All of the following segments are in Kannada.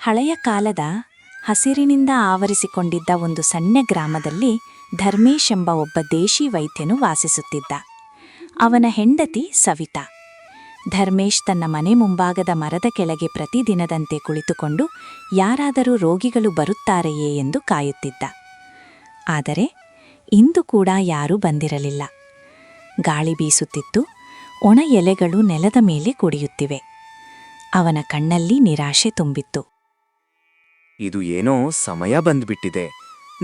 ಹಳೆಯ ಕಾಲದ ಹಸಿರಿನಿಂದ ಆವರಿಸಿಕೊಂಡಿದ್ದ ಒಂದು ಸಣ್ಣ ಗ್ರಾಮದಲ್ಲಿ ಧರ್ಮೇಶ್ ಎಂಬ ಒಬ್ಬ ದೇಶಿ ವೈದ್ಯನು ವಾಸಿಸುತ್ತಿದ್ದ. ಅವನ ಹೆಂಡತಿ ಸವಿತಾ. ಧರ್ಮೇಶ್ ತನ್ನ ಮನೆ ಮುಂಭಾಗದ ಮರದ ಕೆಳಗೆ ಪ್ರತಿದಿನದಂತೆ ಕುಳಿತುಕೊಂಡು ಯಾರಾದರೂ ರೋಗಿಗಳು ಬರುತ್ತಾರೆಯೇ ಎಂದು ಕಾಯುತ್ತಿದ್ದ. ಆದರೆ ಇಂದು ಕೂಡ ಯಾರೂ ಬಂದಿರಲಿಲ್ಲ. ಗಾಳಿ ಬೀಸುತ್ತಿತ್ತು, ಒಣ ಎಲೆಗಳು ನೆಲದ ಮೇಲೆ ಕುಡಿಯುತ್ತಿವೆ. ಅವನ ಕಣ್ಣಲ್ಲಿ ನಿರಾಶೆ ತುಂಬಿತ್ತು. ಇದು ಏನೋ ಸಮಯ ಬಂದ್ಬಿಟ್ಟಿದೆ.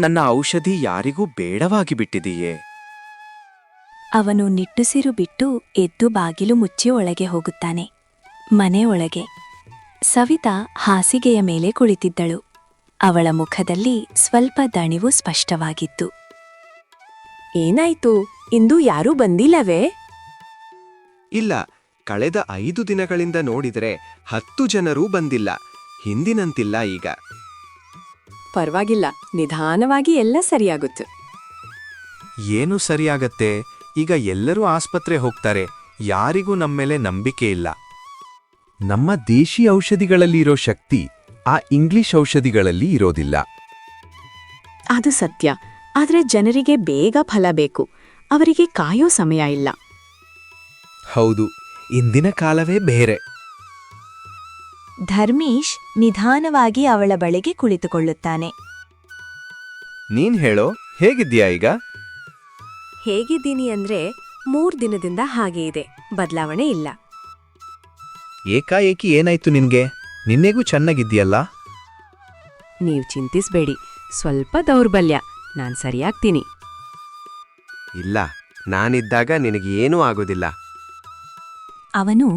ನನ್ನ ಔಷಧಿ ಯಾರಿಗೂ ಬೇಡವಾಗಿ ಬಿಟ್ಟಿದೆಯೇ? ಅವನು ನಿಟ್ಟುಸಿರು ಬಿಟ್ಟು ಎದ್ದು ಬಾಗಿಲು ಮುಚ್ಚಿ ಒಳಗೆ ಹೋಗುತ್ತಾನೆ. ಮನೆ ಒಳಗೆ ಸವಿತಾ ಹಾಸಿಗೆಯ ಮೇಲೆ ಕುಳಿತಿದ್ದಳು. ಅವಳ ಮುಖದಲ್ಲಿ ಸ್ವಲ್ಪ ದಣಿವು ಸ್ಪಷ್ಟವಾಗಿತ್ತು. ಏನಾಯ್ತು? ಇಂದು ಯಾರೂ ಬಂದಿಲ್ಲವೇ? ಇಲ್ಲ, ಕಳೆದ 5 ದಿನಗಳಿಂದ ನೋಡಿದರೆ 10 ಜನರೂ ಬಂದಿಲ್ಲ. ಹಿಂದಿನಂತಿಲ್ಲ ಈಗ. ಪರವಾಗಿಲ್ಲ, ನಿಧಾನವಾಗಿ ಎಲ್ಲ ಸರಿಯಾಗುತ್ತೆ. ಏನು ಸರಿಯಾಗತ್ತೆ? ಈಗ ಎಲ್ಲರೂ ಆಸ್ಪತ್ರೆ ಹೋಗ್ತಾರೆ. ಯಾರಿಗೂ ನಮ್ಮೇಲೆ ನಂಬಿಕೆ ಇಲ್ಲ. ನಮ್ಮ ದೇಶಿ ಔಷಧಿಗಳಲ್ಲಿರೋ ಶಕ್ತಿ ಆ ಇಂಗ್ಲಿಷ್ ಔಷಧಿಗಳಲ್ಲಿ ಇರೋದಿಲ್ಲ. ಅದು ಸತ್ಯ. ಆದರೆ ಜನರಿಗೆ ಬೇಗ ಫಲ ಬೇಕು. ಅವರಿಗೆ ಕಾಯೋ ಸಮಯ ಇಲ್ಲ. ಹೌದು, ಇಂದಿನ ಕಾಲವೇ ಬೇರೆ. ಧರ್ಮೇಶ್ ನಿಧಾನವಾಗಿ ಅವಳ ಬಳಿಗೆ ಕುಳಿತುಕೊಳ್ಳುತ್ತಾನೆ. ನೀನ್ ಹೇಳೋ, ಹೇಗಿದ್ಯಾ ಈಗ? ಹೇಗಿದ್ದೀನಿ ಅಂದ್ರೆ 3 ದಿನದಿಂದ ಹಾಗೆ ಇದೆ, ಬದಲಾವಣೆ ಇಲ್ಲ. ಏಕಾಏಕಿ ಏನಾಯ್ತು ನಿನ್ಗೆ? ನಿನ್ನೆಗೂ ಚೆನ್ನಾಗಿದ್ಯಲ್ಲ? ನೀವು ಚಿಂತಿಸ್ಬೇಡಿ, ಸ್ವಲ್ಪ ದೌರ್ಬಲ್ಯ. ನಾನ್ ಸರಿಯಾಗ್ತೀನಿ. ಇಲ್ಲ, ನಾನಿದ್ದಾಗ ನಿನಗೆ ಏನೂ ಆಗೋದಿಲ್ಲ. ಅವನು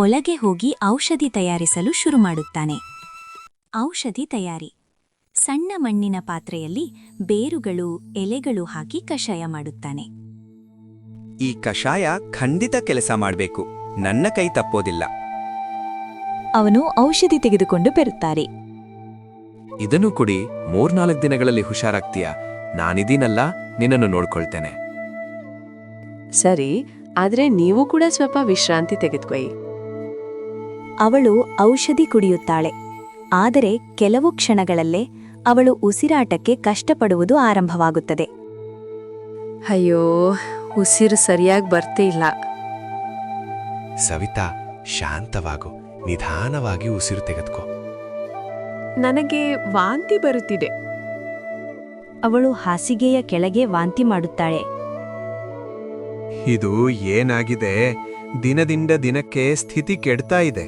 ಒಳಗೆ ಹೋಗಿ ಔಷಧಿ ತಯಾರಿಸಲು ಶುರು ಮಾಡುತ್ತಾನೆ. ಔಷಧಿ ತಯಾರಿ. ಸಣ್ಣ ಮಣ್ಣಿನ ಪಾತ್ರೆಯಲ್ಲಿ ಬೇರುಗಳು, ಎಲೆಗಳು ಹಾಕಿ ಕಷಾಯ ಮಾಡುತ್ತಾನೆ. ಈ ಕಷಾಯ ಖಂಡಿತ ಕೆಲಸ ಮಾಡ್ಬೇಕು. ನನ್ನ ಕೈ ತಪ್ಪೋದಿಲ್ಲ. ಅವನು ಔಷಧಿ ತೆಗೆದುಕೊಂಡು ಬರುತ್ತಾರೆ. ಇದನ್ನು ಕುಡಿ, 3-4 ದಿನಗಳಲ್ಲಿ ಹುಷಾರಾಗ್ತೀಯ. ನಾನಿದೀನಲ್ಲ, ನಿನ್ನನ್ನು ನೋಡ್ಕೊಳ್ತೇನೆ. ಸರಿ, ಆದ್ರೆ ನೀವು ಕೂಡ ಸ್ವಲ್ಪ ವಿಶ್ರಾಂತಿ ತೆಗೆದುಕೊಳ್ಳಿ. ಅವಳು ಔಷಧಿ ಕುಡಿಯುತ್ತಾಳೆ. ಆದರೆ ಕೆಲವು ಕ್ಷಣಗಳಲ್ಲೇ ಅವಳು ಉಸಿರಾಟಕ್ಕೆ ಕಷ್ಟಪಡುವುದು ಆರಂಭವಾಗುತ್ತದೆ. ಅಯ್ಯೋ, ಉಸಿರು ಸರಿಯಾಗಿ ಬರ್ತಾ ಇಲ್ಲ. ಸವಿತಾ, ಶಾಂತವಾಗು. ನಿಧಾನವಾಗಿ ಉಸಿರು ತೆಗೆದುಕೋ. ನನಗೆ ವಾಂತಿ ಬರುತ್ತಿದೆ. ಅವಳು ಹಾಸಿಗೆಯ ಕೆಳಗೆ ವಾಂತಿ ಮಾಡುತ್ತಾಳೆ. ಇದು ಏನಾಗಿದೆ? ದಿನದಿಂದ ದಿನಕ್ಕೆ ಸ್ಥಿತಿ ಕೆಡ್ತಾ ಇದೆ.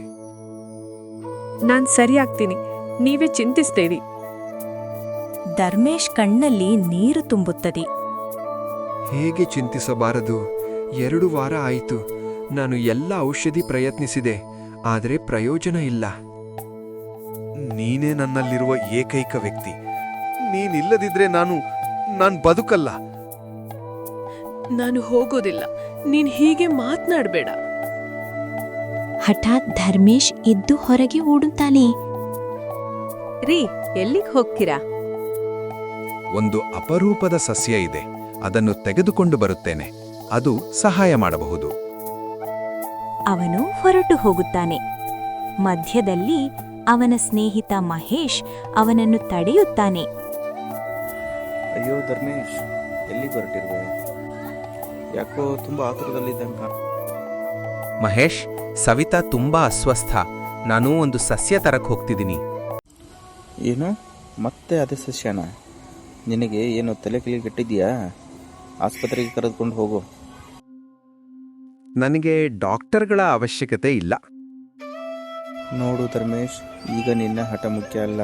ನಾನ್ ಸರಿಯಾಗ್ತೀನಿ, ನೀವೇ ಚಿಂತಿಸ್ಬೇಡಿ. ಧರ್ಮೇಶ್ ಕಣ್ಣಲ್ಲಿ ನೀರು ತುಂಬುತ್ತದೆ. ಹೇಗೆ ಚಿಂತಿಸಬಾರದು? 2 ವಾರ ಆಯಿತು. ನಾನು ಎಲ್ಲ ಔಷಧಿ ಪ್ರಯತ್ನಿಸಿದೆ, ಆದರೆ ಪ್ರಯೋಜನ ಇಲ್ಲ. ನೀನೇ ನನ್ನಲ್ಲಿರುವ ಏಕೈಕ ವ್ಯಕ್ತಿ. ನೀನಿಲ್ಲದಿದ್ರೆ ನಾನು ಬದುಕಲ್ಲ. ನಾನು ಹೋಗೋದಿಲ್ಲ. ನೀನ್ ಹೀಗೆ ಮಾತನಾಡಬೇಡ. ಹಠಾತ್ ಧರ್ಮೇಶ್ ಎದ್ದು ಹೊರಗೆ ಓಡುತ್ತಾನೆ. ರೀ, ಎಲ್ಲಿಗೆ ಹೋಗ್ತೀರಾ? ಒಂದು ಅಪರೂಪದ ಸಸ್ಯ ಇದೆ, ಅದನ್ನು ತೆಗೆದುಕೊಂಡು ಬರುತ್ತೇನೆ. ಅದು ಸಹಾಯ ಮಾಡಬಹುದು. ಅವನು ಹೊರಟು ಹೋಗುತ್ತಾನೆ. ಮಧ್ಯದಲ್ಲಿ ಅವನ ಸ್ನೇಹಿತ ಮಹೇಶ್ ಅವನನ್ನು ತಡೆಯುತ್ತಾನೆ. ಅಯ್ಯೋ ಧರ್ಮೇಶ್, ಎಲ್ಲಿಗೆ ಹೊರಟಿರುವೆ? ಯಾಕೋ ತುಂಬಾ ಆತುರದಲ್ಲಿದ್ದಂಗ. ಮಹೇಶ್, ಸವಿತಾ ತುಂಬಾ ಅಸ್ವಸ್ಥ. ನಾನು ಒಂದು ಸಸ್ಯ ತರಕ್ ಹೋಗ್ತಿದ್ದೀನಿ. ಏನು? ಮತ್ತೆ ಅದೇ ಸಸ್ಯನ? ನಿನಗೆ ಏನು ತಲೆ ಕೆಟ್ಟಿದ್ಯಾ? ಆಸ್ಪತ್ರೆಗೆ ಕರೆದುಕೊಂಡು ಹೋಗು. ನನಗೆ ಡಾಕ್ಟರ್ಗಳ ಅವಶ್ಯಕತೆ ಇಲ್ಲ. ನೋಡು ಧರ್ಮೇಶ್, ಈಗ ನಿನ್ನ ಹಠ ಮುಖ್ಯ ಅಲ್ಲ,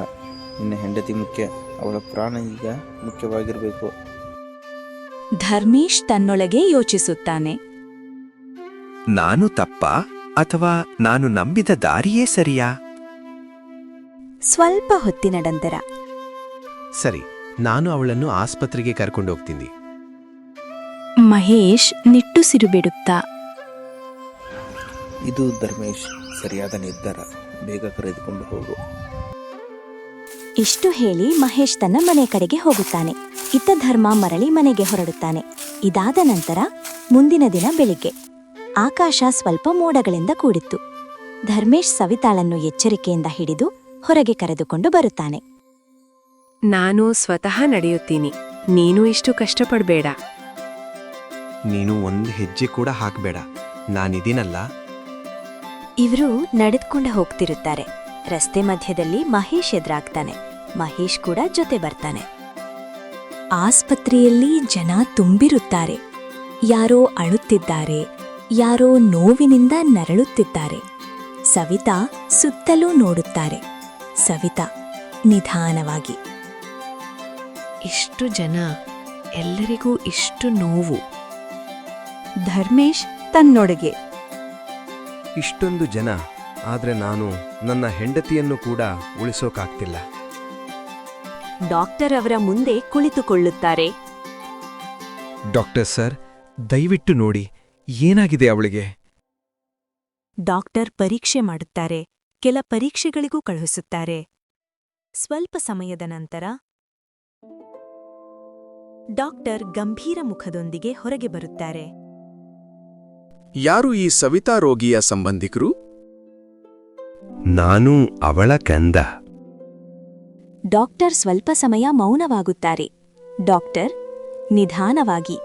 ನಿನ್ನ ಹೆಂಡತಿ ಮುಖ್ಯ. ಅವಳ ಪ್ರಾಣ ಈಗ ಮುಖ್ಯವಾಗಿರಬೇಕು. ಧರ್ಮೇಶ್ ತನ್ನೊಳಗೆ ಯೋಚಿಸುತ್ತಾನೆ. ನಾನು ತಪ್ಪಾ ಅಥವಾ ನಾನು ನಂಬಿದ ದಾರಿಯೇ ಸರಿಯಾ? ಸ್ವಲ್ಪ ಹೊತ್ತಿನ ನಂತರ ಸರಿ, ನಾನು ಅವಳನ್ನು ಆಸ್ಪತ್ರೆಗೆ ಕರ್ಕೊಂಡೋಗ್ತೀನಿ. ಮಹೇಶ್ ನಿಟ್ಟುಸಿರು ಬಿಡುತ್ತಾ, ಇದು ಧರ್ಮೇಶ್ ಸರಿಯಾದ ನಿರ್ಧಾರ. ಬೇಗ ಕರೆದುಕೊಂಡು ಹೋಗು. ಇಷ್ಟು ಹೇಳಿ ಮಹೇಶ್ ತನ್ನ ಮನೆ ಕಡೆಗೆ ಹೋಗುತ್ತಾನೆ. ಇತ್ತ ಧರ್ಮ ಮರಳಿ ಮನೆಗೆ ಹೊರಡುತ್ತಾನೆ. ಇದಾದ ನಂತರ ಮುಂದಿನ ದಿನ ಬೆಳಿಗ್ಗೆ ಆಕಾಶ ಸ್ವಲ್ಪ ಮೋಡಗಳಿಂದ ಕೂಡಿತ್ತು. ಧರ್ಮೇಶ್ ಸವಿತಾಳನ್ನು ಎಚ್ಚರಿಕೆಯಿಂದ ಹಿಡಿದು ಹೊರಗೆ ಕರೆದುಕೊಂಡು ಬರುತ್ತಾನೆ. ನಾನು ಸ್ವತಃ ನಡೆಯುತ್ತೀನಿ. ನೀನು ಇಷ್ಟು ಕಷ್ಟಪಡ್ಬೇಡ. ನೀನು ಒಂದು ಹೆಜ್ಜೆ ಕೂಡ ಹಾಕ್ಬೇಡ, ನಾನಿದ್ದೀನಲ್ಲ. ಇವರು ನಡೆದುಕೊಂಡು ಹೋಗ್ತಿರುತ್ತಾರೆ. ರಸ್ತೆ ಮಧ್ಯದಲ್ಲಿ ಮಹೇಶ್ ಎದುರಾಗ್ತಾನೆ. ಮಹೇಶ್ ಕೂಡ ಜೊತೆ ಬರ್ತಾನೆ. ಆಸ್ಪತ್ರೆಯಲ್ಲಿ ಜನ ತುಂಬಿರುತ್ತಾರೆ. ಯಾರೋ ಅಳುತ್ತಿದ್ದಾರೆ, ಯಾರೋ ನೋವಿನಿಂದ ನರಳುತ್ತಿದ್ದಾರೆ. ಸವಿತಾ ಸುತ್ತಲೂ ನೋಡುತ್ತಾರೆ. ಸವಿತಾ ನಿಧಾನವಾಗಿ. ಇಷ್ಟು ಜನ, ಎಲ್ಲರಿಗೂ ಇಷ್ಟು ನೋವು. ಧರ್ಮೇಶ್ ತನ್ನೊಳಗೆ. ಇಷ್ಟೊಂದು ಜನ, ಆದ್ರೆ ನಾನು ನನ್ನ ಹೆಂಡತಿಯನ್ನು ಕೂಡ ಉಳಿಸೋಕಾಗ್ತಿಲ್ಲ. ಡಾಕ್ಟರ್ ಅವರ ಮುಂದೆ ಕುಳಿತುಕೊಳ್ಳುತ್ತಾರೆ. ಡಾಕ್ಟರ್ ಸರ್, ದಯವಿಟ್ಟು ನೋಡಿ, ಏನಾಗಿದೆ ಅವಳಿಗೆ? ಡಾಕ್ಟರ್ ಪರೀಕ್ಷೆ ಮಾಡುತ್ತಾರೆ. ಕೆಲ ಪರೀಕ್ಷೆಗಳಿಗೂ ಕಳುಹಿಸುತ್ತಾರೆ. ಸ್ವಲ್ಪ ಸಮಯದ ನಂತರ ಡಾಕ್ಟರ್ ಗಂಭೀರ ಮುಖದೊಂದಿಗೆ ಹೊರಗೆ ಬರುತ್ತಾರೆ. ಯಾರು ಈ ಸವಿತಾ ರೋಗಿಯ ಸಂಬಂಧಿಕರು? ನಾನು ಅವಳ ಕಂದ. ಡಾಕ್ಟರ್ ಸ್ವಲ್ಪ ಸಮಯ ಮೌನವಾಗುತ್ತಾರೆ. ಡಾಕ್ಟರ್ ನಿಧಾನವಾಗಿ.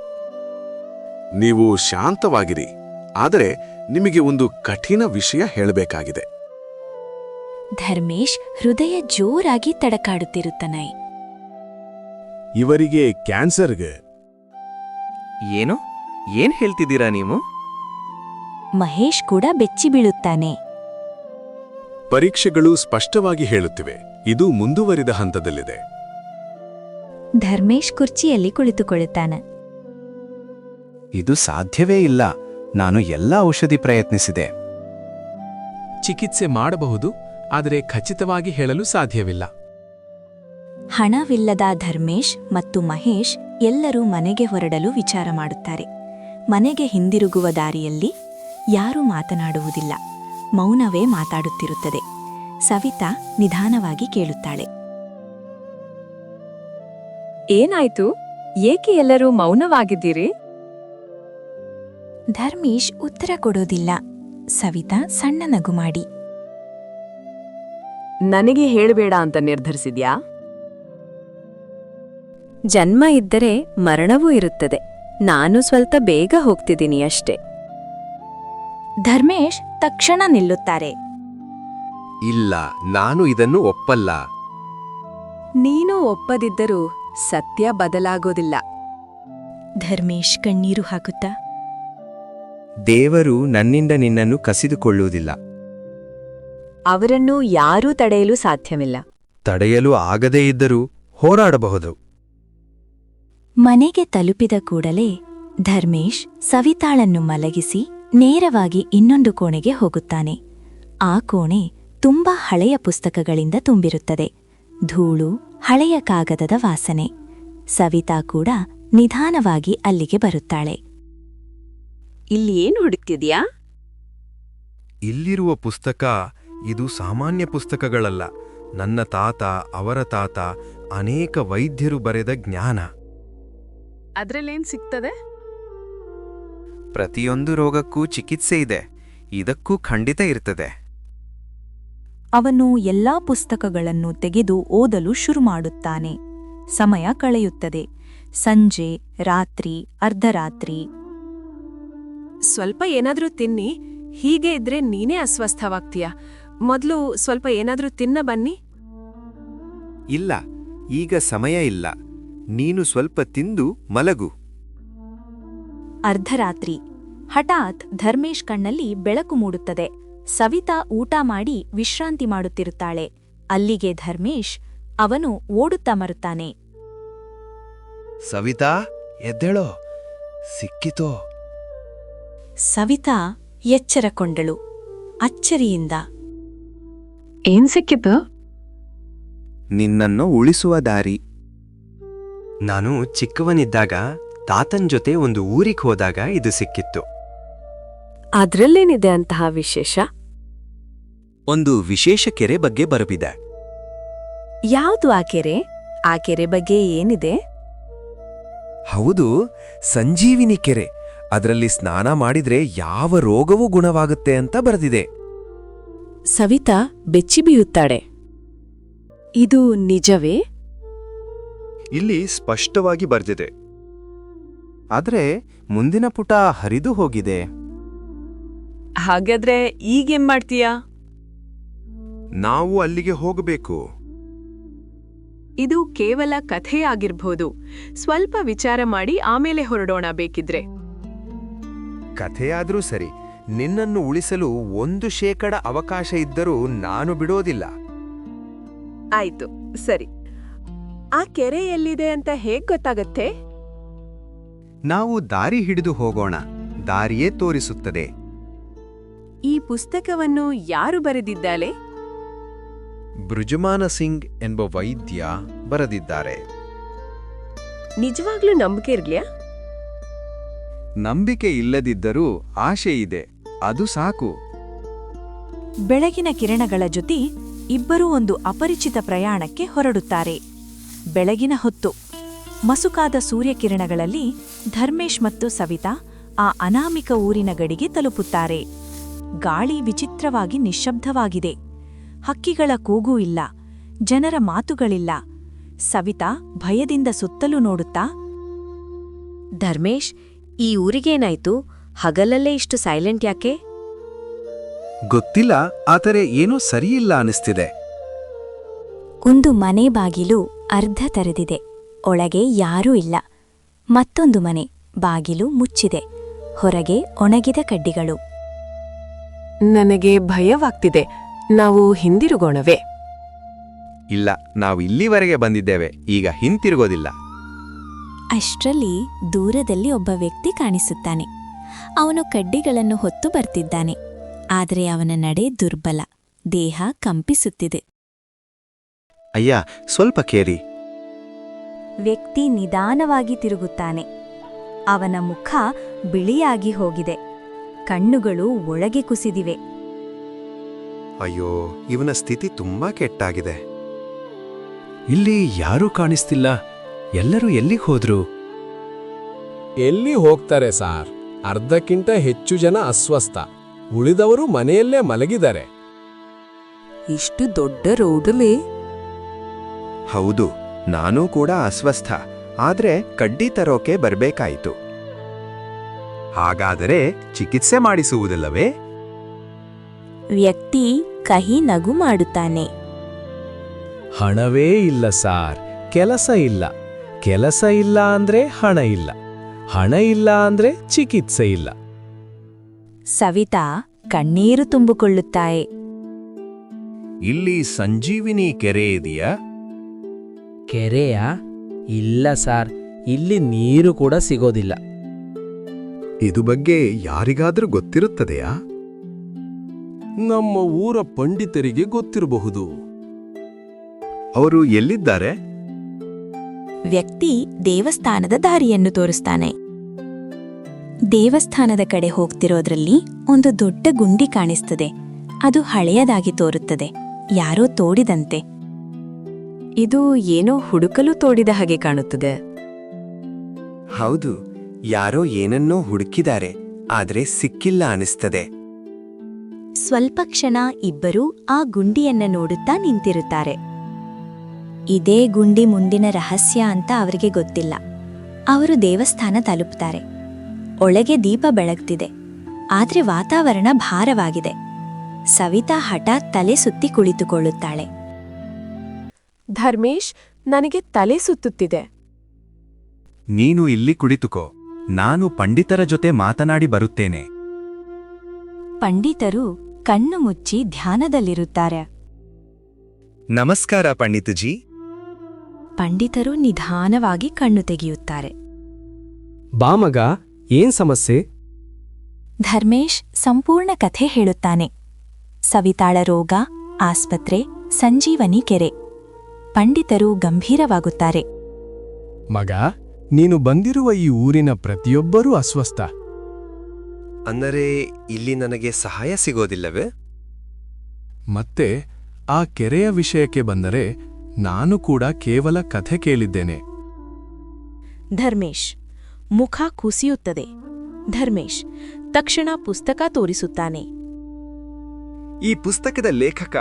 ನೀವು ಶಾಂತವಾಗಿರಿ, ಆದರೆ ನಿಮಗೆ ಒಂದು ಕಠಿಣ ವಿಷಯ ಹೇಳಬೇಕಾಗಿದೆ. ಧರ್ಮೇಶ್ ಹೃದಯ ಜೋರಾಗಿ ತಡಕಾಡುತ್ತಿರುತ್ತಾನೆ. ಇವರಿಗೆ ಕ್ಯಾನ್ಸರ್ಗೆ. ಏನು? ಏನ್ ಹೇಳ್ತಿದ್ದೀರಾ ನೀವು? ಮಹೇಶ್ ಕೂಡ ಬೆಚ್ಚಿ ಬೀಳುತ್ತಾನೆ. ಪರೀಕ್ಷೆಗಳು ಸ್ಪಷ್ಟವಾಗಿ ಹೇಳುತ್ತಿವೆ, ಇದು ಮುಂದುವರಿದ ಹಂತದಲ್ಲಿದೆ. ಧರ್ಮೇಶ್ ಕುರ್ಚಿಯಲ್ಲಿ ಕುಳಿತುಕೊಳ್ಳುತ್ತಾನೆ. ಇದು ಸಾಧ್ಯವೇ ಇಲ್ಲ. ನಾನು ಎಲ್ಲ ಔಷಧಿ ಪ್ರಯತ್ನಿಸಿದೆ. ಚಿಕಿತ್ಸೆ ಮಾಡಬಹುದು, ಆದರೆ ಖಚಿತವಾಗಿ ಹೇಳಲು ಸಾಧ್ಯವಿಲ್ಲ. ಹಣವಿಲ್ಲದ ಧರ್ಮೇಶ್ ಮತ್ತು ಮಹೇಶ್ ಎಲ್ಲರೂ ಮನೆಗೆ ಹೊರಡಲು ವಿಚಾರ ಮಾಡುತ್ತಾರೆ. ಮನೆಗೆ ಹಿಂದಿರುಗುವ ದಾರಿಯಲ್ಲಿ ಯಾರೂ ಮಾತನಾಡುವುದಿಲ್ಲ. ಮೌನವೇ ಮಾತಾಡುತ್ತಿರುತ್ತದೆ. ಸವಿತಾ ನಿಧಾನವಾಗಿ ಕೇಳುತ್ತಾಳೆ. ಏನಾಯ್ತು? ಏಕೆ ಎಲ್ಲರೂ ಮೌನವಾಗಿದ್ದೀರಿ? ಧರ್ಮೇಶ್ ಉತ್ತರ ಕೊಡೋದಿಲ್ಲ. ಸವಿತಾ ಸಣ್ಣ ನಗು ಮಾಡಿ, ನನಗೆ ಹೇಳಬೇಡ ಅಂತ ನಿರ್ಧರಿಸಿದ್ಯಾ? ಜನ್ಮ ಇದ್ದರೆ ಮರಣವೂ ಇರುತ್ತದೆ. ನಾನು ಸ್ವಲ್ಪ ಬೇಗ ಹೋಗ್ತಿದ್ದೀನಿ ಅಷ್ಟೇ. ಧರ್ಮೇಶ್ ತಕ್ಷಣ ನಿಲ್ಲುತ್ತಾರೆ. ಇಲ್ಲ, ನಾನು ಇದನ್ನು ಒಪ್ಪಲ್ಲ. ನೀನು ಒಪ್ಪದಿದ್ದರೂ ಸತ್ಯ ಬದಲಾಗೋದಿಲ್ಲ. ಧರ್ಮೇಶ್ ಕಣ್ಣೀರು ಹಾಕುತ್ತಾ, ದೇವರು ನನ್ನಿಂದ ನಿನ್ನನ್ನು ಕಸಿದುಕೊಳ್ಳುವುದಿಲ್ಲ. ಅವರನ್ನು ಯಾರೂ ತಡೆಯಲು ಸಾಧ್ಯವಿಲ್ಲ. ತಡೆಯಲು ಆಗದೇ ಇದ್ದರೂ ಹೋರಾಡಬಹುದು. ಮನೆಗೆ ತಲುಪಿದ ಕೂಡಲೇ ಧರ್ಮೇಶ್ ಸವಿತಾಳನ್ನು ಮಲಗಿಸಿ ನೇರವಾಗಿ ಇನ್ನೊಂದು ಕೋಣೆಗೆ ಹೋಗುತ್ತಾನೆ. ಆ ಕೋಣೆ ತುಂಬಾ ಹಳೆಯ ಪುಸ್ತಕಗಳಿಂದ ತುಂಬಿರುತ್ತದೆ. ಧೂಳು, ಹಳೆಯ ಕಾಗದದ ವಾಸನೆ. ಸವಿತಾ ಕೂಡ ನಿಧಾನವಾಗಿ ಅಲ್ಲಿಗೆ ಬರುತ್ತಾಳೆ. ಇಲ್ಲಿ ಏನು ಹುಡುಕ್ತಿದ್ಯಾ? ಇಲ್ಲಿರುವ ಪುಸ್ತಕ ಇದು ಸಾಮಾನ್ಯ ಪುಸ್ತಕಗಳಲ್ಲ. ನನ್ನ ತಾತ, ಅವರ ತಾತ, ಅನೇಕ ವೈದ್ಯರು ಬರೆದ ಜ್ಞಾನ. ಅದ್ರಲ್ಲೇನ್ ಸಿಗ್ತದೆ? ಪ್ರತಿಯೊಂದು ರೋಗಕ್ಕೂ ಚಿಕಿತ್ಸೆ ಇದೆ. ಇದಕ್ಕೂ ಖಂಡಿತ ಇರ್ತದೆ. ಅವನು ಎಲ್ಲಾ ಪುಸ್ತಕಗಳನ್ನು ತೆಗೆದು ಓದಲು ಶುರು ಮಾಡುತ್ತಾನೆ. ಸಮಯ ಕಳೆಯುತ್ತದೆ. ಸಂಜೆ, ರಾತ್ರಿ, ಅರ್ಧರಾತ್ರಿ. ಸ್ವಲ್ಪ ಏನಾದ್ರೂ ತಿನ್ನಿ. ಹೀಗೆ ಇದ್ರೆ ನೀನೇ ಅಸ್ವಸ್ಥವಾಗ್ತೀಯ. ಮೊದಲು ಸ್ವಲ್ಪ ಏನಾದ್ರೂ ತಿನ್ನ ಬನ್ನಿ. ಇಲ್ಲ, ಈಗ ಸಮಯ ಇಲ್ಲ. ನೀನು ಸ್ವಲ್ಪ ತಿಂದು ಮಲಗು. ಅರ್ಧರಾತ್ರಿ. ಹಠಾತ್ ಧರ್ಮೇಶ್ ಕಣ್ಣಲ್ಲಿ ಬೆಳಕು ಮೂಡುತ್ತದೆ. ಸವಿತಾ ಊಟ ಮಾಡಿ ವಿಶ್ರಾಂತಿ ಮಾಡುತ್ತಿರುತ್ತಾಳೆ. ಅಲ್ಲಿಗೆ ಧರ್ಮೇಶ್. ಅವನು ಓಡುತ್ತಾ ಮರುತ್ತಾನೆ. ಸವಿತಾ, ಎದ್ದೇಳೋ, ಸಿಕ್ಕಿತೋ. ಸವಿತಾ ಎಚ್ಚರಕೊಂಡಳು, ಅಚ್ಚರಿಯಿಂದ. ಏನ್ ಸಿಕ್ಕಿತು? ನಿನ್ನನ್ನು ಉಳಿಸುವ ದಾರಿ. ನಾನು ಚಿಕ್ಕವನಿದ್ದಾಗ ತಾತನ್ ಜೊತೆ ಒಂದು ಊರಿಗೆ ಹೋದಾಗ ಇದು ಸಿಕ್ಕಿತ್ತು. ಅದ್ರಲ್ಲೇನಿದೆ ಅಂತಹ ವಿಶೇಷ? ಒಂದು ವಿಶೇಷ ಕೆರೆ ಬಗ್ಗೆ ಬರೆದಿದೆ. ಯಾವುದು ಆ ಕೆರೆ? ಆ ಕೆರೆ ಬಗ್ಗೆ ಏನಿದೆ? ಹೌದು, ಸಂಜೀವಿನಿ ಕೆರೆ. ಅದರಲ್ಲಿ ಸ್ನಾನ ಮಾಡಿದ್ರೆ ಯಾವ ರೋಗವೂ ಗುಣವಾಗುತ್ತೆ ಅಂತ ಬರೆದಿದೆ. ಸವಿತಾ ಬೆಚ್ಚಿಬೀಯುತ್ತಾಳೆ. ಇದು ನಿಜವೇ? ಇಲ್ಲಿ ಸ್ಪಷ್ಟವಾಗಿ ಬರ್ದಿದೆ. ಆದ್ರೆ ಮುಂದಿನ ಪುಟ ಹರಿದು ಹೋಗಿದೆ. ಹಾಗಾದ್ರೆ ಈಗೇನ್ ಮಾಡ್ತೀಯಾ? ನಾವು ಅಲ್ಲಿಗೆ ಹೋಗಬೇಕು. ಇದು ಕೇವಲ ಕಥೆಯಾಗಿರ್ಬೋದು. ಸ್ವಲ್ಪ ವಿಚಾರ ಮಾಡಿ ಆಮೇಲೆ ಹೊರಡೋಣ ಬೇಕಿದ್ರೆ. ಕಥೆಯಾದ್ರೂ ಸರಿ, ನಿನ್ನನ್ನು ಉಳಿಸಲು 1% ಅವಕಾಶ ಇದ್ದರೂ ನಾನು ಬಿಡೋದಿಲ್ಲ. ಆಯ್ತು, ಸರಿ. ಆ ಕೆರೆ ಎಲ್ಲಿದೆ ಅಂತ ಹೇಗ್ ಗೊತ್ತಾಗತ್ತೆ? ನಾವು ದಾರಿ ಹಿಡಿದು ಹೋಗೋಣ, ದಾರಿಯೇ ತೋರಿಸುತ್ತದೆ. ಈ ಪುಸ್ತಕವನ್ನು ಯಾರು ಬರೆದಿದ್ದಾಳೆ? ಬೃಜಮಾನ ಸಿಂಗ್ ಎಂಬ ವೈದ್ಯ ಬರೆದಿದ್ದಾರೆ. ನಿಜವಾಗ್ಲೂ ನಂಬಿಕೆ ಇರ್ಲಿಯಾ? ನಂಬಿಕೆ ಇಲ್ಲದಿದ್ದರೂ ಆಶೆ ಇದೆ, ಅದು ಸಾಕು. ಬೆಳಗಿನ ಕಿರಣಗಳ ಜೊತೆ ಇಬ್ಬರೂ ಒಂದು ಅಪರಿಚಿತ ಪ್ರಯಾಣಕ್ಕೆ ಹೊರಡುತ್ತಾರೆ. ಬೆಳಗಿನ ಹೊತ್ತು ಮಸುಕಾದ ಸೂರ್ಯಕಿರಣಗಳಲ್ಲಿ ಧರ್ಮೇಶ್ ಮತ್ತು ಸವಿತಾ ಆ ಅನಾಮಿಕ ಊರಿನ ಗಡಿಗೆ ತಲುಪುತ್ತಾರೆ. ಗಾಳಿ ವಿಚಿತ್ರವಾಗಿ ನಿಶ್ಶಬ್ದವಾಗಿದೆ. ಹಕ್ಕಿಗಳ ಕೂಗೂ ಇಲ್ಲ, ಜನರ ಮಾತುಗಳಿಲ್ಲ. ಸವಿತಾ ಭಯದಿಂದ ಸುತ್ತಲೂ ನೋಡುತ್ತಾ, ಧರ್ಮೇಶ್, ಈ ಊರಿಗೇನಾಯ್ತು? ಹಗಲಲ್ಲೇ ಇಷ್ಟು ಸೈಲೆಂಟ್ ಯಾಕೆ? ಗೊತ್ತಿಲ್ಲ, ಆದರೆ ಏನೋ ಸರಿಯಿಲ್ಲ ಅನಿಸ್ತಿದೆ. ಒಂದು ಮನೆ ಬಾಗಿಲು ಅರ್ಧ ತೆರೆದಿದೆ. ಒಳಗೆ ಯಾರೂ ಇಲ್ಲ. ಮತ್ತೊಂದು ಮನೆ ಬಾಗಿಲು ಮುಚ್ಚಿದೆ. ಹೊರಗೆ ಒಣಗಿದ ಕಡ್ಡಿಗಳು. ನನಗೆ ಭಯವಾಗ್ತಿದೆ. ನಾವು ಹಿಂದಿರುಗೋಣವೇ? ಇಲ್ಲ, ನಾವು ಇಲ್ಲಿವರೆಗೆ ಬಂದಿದ್ದೇವೆ, ಈಗ ಹಿಂತಿರುಗೋದಿಲ್ಲ. ಅಷ್ಟರಲ್ಲಿ ದೂರದಲ್ಲಿ ಒಬ್ಬ ವ್ಯಕ್ತಿ ಕಾಣಿಸುತ್ತಾನೆ. ಅವನು ಕಡ್ಡಿಗಳನ್ನು ಹೊತ್ತು ಬರ್ತಿದ್ದಾನೆ. ಆದರೆ ಅವನ ನಡೆ ದುರ್ಬಲ, ದೇಹ ಕಂಪಿಸುತ್ತಿದೆ. ಅಯ್ಯ, ಸ್ವಲ್ಪ ಕೇರಿ. ವ್ಯಕ್ತಿ ನಿಧಾನವಾಗಿ ತಿರುಗುತ್ತಾನೆ. ಅವನ ಮುಖ ಬಿಳಿಯಾಗಿ ಹೋಗಿದೆ. ಕಣ್ಣುಗಳು ಒಳಗೆ ಕುಸಿದಿವೆ. ಅಯ್ಯೋ, ಇವನ ಸ್ಥಿತಿ ತುಂಬಾ ಕೆಟ್ಟಾಗಿದೆ. ಇಲ್ಲಿ ಯಾರೂ ಕಾಣಿಸ್ತಿಲ್ಲ. ಎಲ್ಲರೂ ಎಲ್ಲಿಗೆ ಹೋದ್ರು? ಎಲ್ಲಿ ಹೋಗ್ತಾರೆ ಸಾರ್? ಅರ್ಧಕ್ಕಿಂತ ಹೆಚ್ಚು ಜನ ಅಸ್ವಸ್ಥ. ಉಳಿದವರು ಮನೆಯಲ್ಲೇ ಮಲಗಿದ್ದಾರೆ. ಇಷ್ಟು ದೊಡ್ಡ ರೋಡಲ್ಲಿ? ಹೌದು, ನಾನೂ ಕೂಡ ಅಸ್ವಸ್ಥ. ಆದ್ರೆ ಕಡ್ಡಿ ತರೋಕೆ ಬರ್ಬೇಕಾಯಿತು. ಹಾಗಾದರೆ ಚಿಕಿತ್ಸೆ ಮಾಡಿಸುವುದಿಲ್ಲವೇ? ವ್ಯಕ್ತಿ ಕಹಿ ನಗು ಮಾಡುತ್ತಾನೆ. ಹಣವೇ ಇಲ್ಲ ಸಾರ್, ಕೆಲಸ ಇಲ್ಲ. ಕೆಲಸ ಇಲ್ಲ ಅಂದ್ರೆ ಹಣ ಇಲ್ಲ. ಹಣ ಇಲ್ಲ ಅಂದ್ರೆ ಚಿಕಿತ್ಸೆ ಇಲ್ಲ. ಸವಿತಾ ಕಣ್ಣೀರು ತುಂಬಿಕೊಳ್ಳುತ್ತಾಳೆ. ಇಲ್ಲಿ ಸಂಜೀವಿನಿ ಕೆರೆ ಇದೆಯಾ? ಕೆರೆಯ? ಇಲ್ಲ ಸಾರ್, ಇಲ್ಲಿ ನೀರು ಕೂಡ ಸಿಗೋದಿಲ್ಲ. ಇದು ಬಗ್ಗೆ ಯಾರಿಗಾದ್ರೂ ಗೊತ್ತಿರುತ್ತದೆಯಾ? ನಮ್ಮ ಊರ ಪಂಡಿತರಿಗೆ ಗೊತ್ತಿರಬಹುದು. ಅವರು ಎಲ್ಲಿದ್ದಾರೆ? ವ್ಯಕ್ತಿ ದೇವಸ್ಥಾನದ ದಾರಿಯನ್ನು ತೋರಿಸ್ತಾನೆ. ದೇವಸ್ಥಾನದ ಕಡೆ ಹೋಗ್ತಿರೋದ್ರಲ್ಲಿ ಒಂದು ದೊಡ್ಡ ಗುಂಡಿ ಕಾಣಿಸ್ತದೆ. ಅದು ಹಳೆಯದಾಗಿ ತೋರುತ್ತದೆ, ಯಾರೋ ತೋಡಿದಂತೆ. ಇದು ಏನೋ ಹುಡುಕಲು ತೋಡಿದ ಹಾಗೆ ಕಾಣುತ್ತದೆ. ಹೌದು, ಯಾರೋ ಏನನ್ನೋ ಹುಡುಕಿದ್ದಾರೆ, ಆದ್ರೆ ಸಿಕ್ಕಿಲ್ಲ ಅನಿಸ್ತದೆ. ಸ್ವಲ್ಪ ಕ್ಷಣ ಇಬ್ಬರೂ ಆ ಗುಂಡಿಯನ್ನ ನೋಡುತ್ತಾ ನಿಂತಿರುತ್ತಾರೆ. ಇದೇ ಗುಂಡಿ ಮುಂದಿನ ರಹಸ್ಯ ಅಂತ ಅವರಿಗೆ ಗೊತ್ತಿಲ್ಲ. ಅವರು ದೇವಸ್ಥಾನ ತಲುಪ್ತಾರೆ. ಒಳಗೆ ದೀಪ ಬೆಳಗ್ತಿದೆ, ಆದ್ರೆ ವಾತಾವರಣ ಭಾರವಾಗಿದೆ. ಸವಿತಾ ಹಠಾತ್ ತಲೆ ಸುತ್ತಿ ಕುಳಿತುಕೊಳ್ಳುತ್ತಾಳೆ. ಧರ್ಮೇಶ್, ನನಗೆ ತಲೆ ಸುತ್ತುತ್ತಿದೆ. ನೀನು ಇಲ್ಲಿ ಕುಳಿತುಕೋ, ನಾನು ಪಂಡಿತರ ಜೊತೆ ಮಾತನಾಡಿ ಬರುತ್ತೇನೆ. ಪಂಡಿತರು ಕಣ್ಣು ಮುಚ್ಚಿ ಧ್ಯಾನದಲ್ಲಿರುತ್ತಾರೆ. ನಮಸ್ಕಾರ ಪಂಡಿತಜಿ. ಪಂಡಿತರು ನಿಧಾನವಾಗಿ ಕಣ್ಣು ತೆಗೆಯುತ್ತಾರೆ. ಬಾಮಗ, ಏನ್ ಸಮಸ್ಯೆ? ಧರ್ಮೇಶ್ ಸಂಪೂರ್ಣ ಕಥೆ ಹೇಳುತ್ತಾನೆ. ಸವಿತಾಳ ರೋಗ, ಆಸ್ಪತ್ರೆ, ಸಂಜೀವನಿ ಕೆರೆ. ಪಂಡಿತರು ಗಂಭೀರವಾಗುತ್ತಾರೆ. ಮಗ, ನೀನು ಬಂದಿರುವ ಈ ಊರಿನ ಪ್ರತಿಯೊಬ್ಬರೂ ಅಸ್ವಸ್ಥ. ಅಂದರೆ ಇಲ್ಲಿ ನನಗೆ ಸಹಾಯ ಸಿಗೋದಿಲ್ಲವೇ? ಮತ್ತೆ ಆ ಕೆರೆಯ ವಿಷಯಕ್ಕೆ ಬಂದರೆ ನಾನು ಕೂಡ ಕೇವಲ ಕಥೆ ಕೇಳಿದ್ದೇನೆ. ಧರ್ಮೇಶ್ ಮುಖ ಕುಸಿಯುತ್ತದೆ. ಧರ್ಮೇಶ್ ತಕ್ಷಣ ಪುಸ್ತಕ ತೋರಿಸುತ್ತಾನೆ. ಈ ಪುಸ್ತಕದ ಲೇಖಕ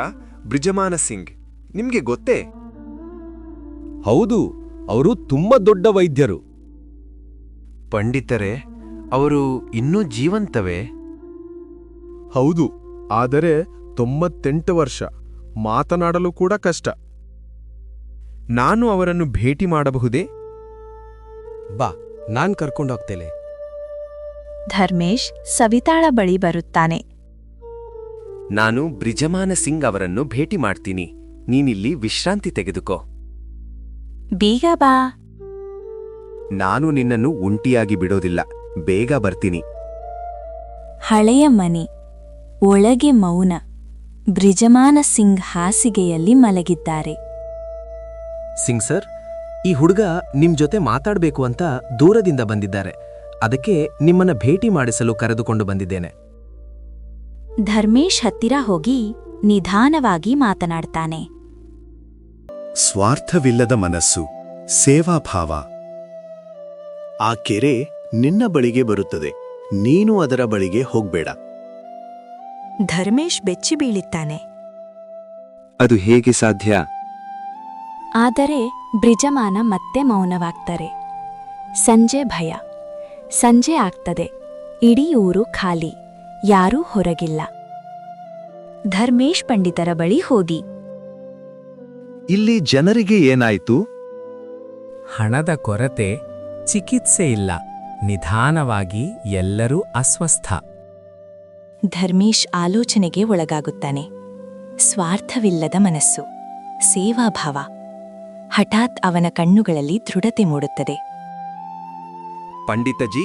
ಬೃಜಮಾನ ಸಿಂಗ್. ನಿಮ್ಗೆ ಗೊತ್ತೇ? ಹೌದು, ಅವರು ತುಂಬಾ ದೊಡ್ಡ ವೈದ್ಯರು. ಪಂಡಿತರೇ, ಅವರು ಇನ್ನೂ ಜೀವಂತವೇ? ಹೌದು, ಆದರೆ 98 ವರ್ಷ. ಮಾತನಾಡಲು ಕೂಡ ಕಷ್ಟ. ನಾನು ಅವರನ್ನು ಭೇಟಿ ಮಾಡಬಹುದೇ? ಬಾ, ನಾನ್ ಕರ್ಕೊಂಡೋಗ್ತೇನೆ. ಧರ್ಮೇಶ್ ಸವಿತಾಳ ಬಳಿ ಬರುತ್ತಾನೆ. ನಾನು ಬ್ರಿಜಮಾನ ಸಿಂಗ್ ಅವರನ್ನು ಭೇಟಿ ಮಾಡ್ತೀನಿ. ನೀನಿಲ್ಲಿ ವಿಶ್ರಾಂತಿ ತೆಗೆದುಕೋ. ಬೇಗ ಬಾ. ನಾನು ನಿನ್ನನ್ನು ಒಂಟಿಯಾಗಿ ಬಿಡೋದಿಲ್ಲ. ಬೇಗ ಬರ್ತೀನಿ. ಹಳೆಯ ಮನೆ, ಒಳಗೆ ಮೌನ. ಬ್ರಿಜಮಾನ ಸಿಂಗ್ ಹಾಸಿಗೆಯಲ್ಲಿ ಮಲಗಿದ್ದಾರೆ. ಸಿಂಗ್ ಸರ್, ಈ ಹುಡುಗ ನಿಮ್ ಜೊತೆ ಮಾತಾಡ್ಬೇಕು ಅಂತ ದೂರದಿಂದ ಬಂದಿದ್ದಾರೆ. ಅದಕ್ಕೆ ನಿಮ್ಮನ್ನ ಭೇಟಿ ಮಾಡಿಸಲು ಕರೆದುಕೊಂಡು ಬಂದಿದ್ದೇನೆ. ಧರ್ಮೇಶ್ ಹತ್ತಿರ ಹೋಗಿ ನಿಧಾನವಾಗಿ ಮಾತನಾಡ್ತಾನೆ. ಸ್ವಾರ್ಥವಿಲ್ಲದ ಮನಸ್ಸು, ಸೇವಾಭಾವ. ಆ ಕೆರೆ ನಿನ್ನ ಬಳಿಗೆ ಬರುತ್ತದೆ. ನೀನು ಅದರ ಬಳಿಗೆ ಹೋಗ್ಬೇಡ. ಧರ್ಮೇಶ್ ಬೆಚ್ಚಿ ಬೀಳುತ್ತಾನೆ. ಅದು ಹೇಗೆ ಸಾಧ್ಯ? ಆದರೆ ಬ್ರಿಜಮಾನ ಮತ್ತೆ ಮೌನವಾಗ್ತಾರೆ. ಸಂಜೆ ಭಯ. ಸಂಜೆ ಆಗ್ತದೆ. ಇಡೀ ಊರು ಖಾಲಿ. ಯಾರೂ ಹೊರಗಿಲ್ಲ. ಧರ್ಮೇಶ್ ಪಂಡಿತರ ಬಳಿ ಹೋದಿ. ಇಲ್ಲಿ ಜನರಿಗೆ ಏನಾಯ್ತು? ಹಣದ ಕೊರತೆ, ಚಿಕಿತ್ಸೆ ಇಲ್ಲ. ನಿಧಾನವಾಗಿ ಎಲ್ಲರೂ ಅಸ್ವಸ್ಥ. ಧರ್ಮೇಶ್ ಆಲೋಚನೆಗೆ ಒಳಗಾಗುತ್ತಾನೆ. ಸ್ವಾರ್ಥವಿಲ್ಲದ ಮನಸ್ಸು, ಸೇವಾಭಾವ. ಹಠಾತ್ ಅವನ ಕಣ್ಣುಗಳಲ್ಲಿ ದೃಢತೆ ಮೂಡುತ್ತದೆ. ಪಂಡಿತಜಿ,